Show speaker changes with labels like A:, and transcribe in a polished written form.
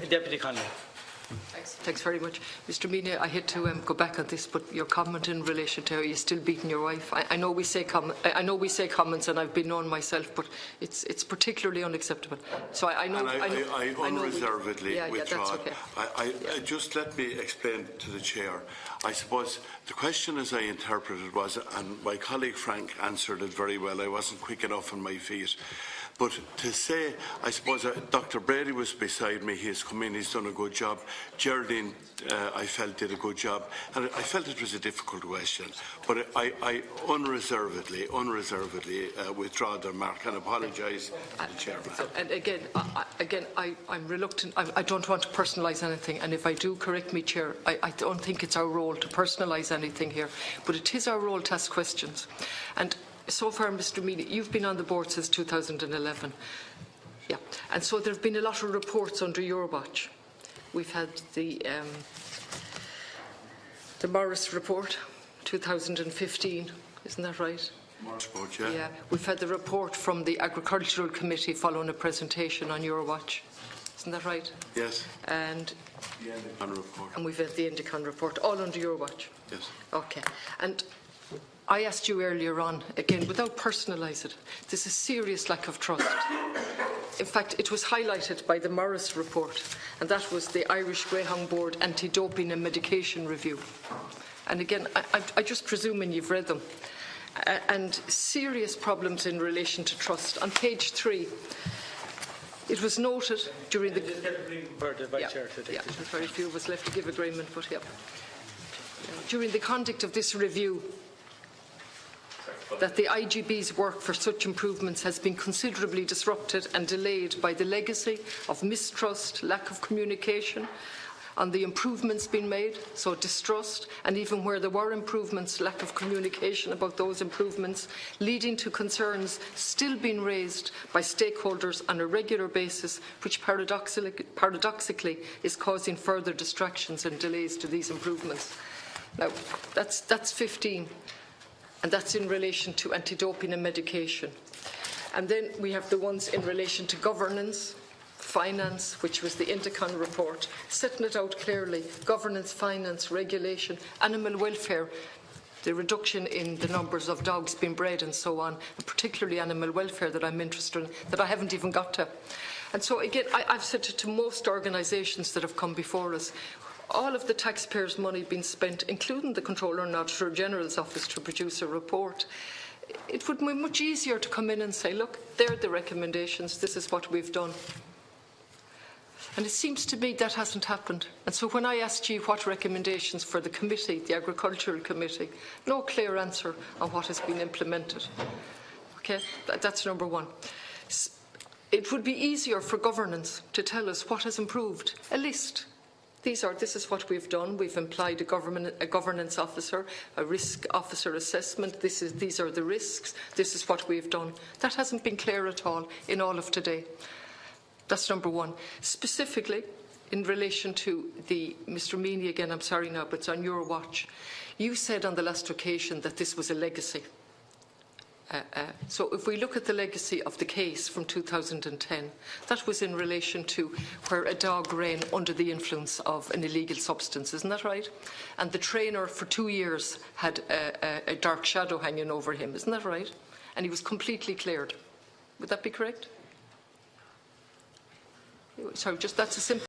A: Deputy Connolly.
B: Thanks very much. Mr. Meany, I hate to go back on this, but your comment in relation to how you're still beating your wife. I know we say comments, and I've been known myself, but it's particularly unacceptable. So I
C: unreservedly withdraw.
B: That's okay.
C: Just let me explain to the Chair. I suppose the question, as I interpreted, was, and my colleague Frank answered it very well. I wasn't quick enough on my feet. But to say, I suppose Dr. Brady was beside me. He's come in, he's done a good job. Geraldine, I felt, did a good job. And I felt it was a difficult question. But I unreservedly withdraw the remark and apologise to the Chairman.
B: And again, I'm reluctant. I don't want to personalise anything. And if I do, correct me, Chair. I don't think it's our role to personalise anything here. But it is our role to ask questions. And so far, Mr. Meany, you've been on the board since 2011. Yeah. And so there have been a lot of reports under your watch. We've had the Morris report, 2015, isn't that right?
C: Morris report, yeah.
B: Yeah. We've had the report from the Agricultural Committee following a presentation on your watch. Isn't that right?
C: Yes.
B: And
C: the Endicon report.
B: And we've had the Endicon report, all under your watch?
C: Yes.
B: Okay. And I asked you earlier on, again, without personalising it, there's a serious lack of trust. In fact, it was highlighted by the Morris report, and that was the Irish Greyhound Board Anti-Doping and Medication Review. And again, I just presuming you've read them. And serious problems in relation to trust. On page 3, it was noted during the... there's very few of us left to give agreement, but yeah. During the conduct of this review, that the IGB's work for such improvements has been considerably disrupted and delayed by the legacy of mistrust, lack of communication on the improvements being made, so distrust, and even where there were improvements, lack of communication about those improvements, leading to concerns still being raised by stakeholders on a regular basis, which paradoxically is causing further distractions and delays to these improvements. Now, that's 15. And that's in relation to anti-doping and medication. And then we have the ones in relation to governance, finance, which was the Endicon report, setting it out clearly: governance, finance, regulation, animal welfare, the reduction in the numbers of dogs being bred and so on, and particularly animal welfare that I'm interested in, that I haven't even got to. And so again, I've said it to most organisations that have come before us, all of the taxpayers' money being spent, including the Controller and Auditor General's Office, to produce a report. It would be much easier to come in and say, look, they're the recommendations, this is what we've done. And it seems to me that hasn't happened. And so when I asked you what recommendations for the committee, the Agricultural Committee, no clear answer on what has been implemented. Okay, that's number one. It would be easier for governance to tell us what has improved, a list. This is what we've done. We've employed a governance officer, a risk officer assessment. These are the risks. This is what we've done. That hasn't been clear at all in all of today. That's number one. Specifically, in relation to Mr. Meany, again, I'm sorry now, but it's on your watch. You said on the last occasion that this was a legacy. So if we look at the legacy of the case from 2010, that was in relation to where a dog ran under the influence of an illegal substance, isn't that right? And the trainer for 2 years had a dark shadow hanging over him, isn't that right? And he was completely cleared. Would that be correct? Sorry, that's a simple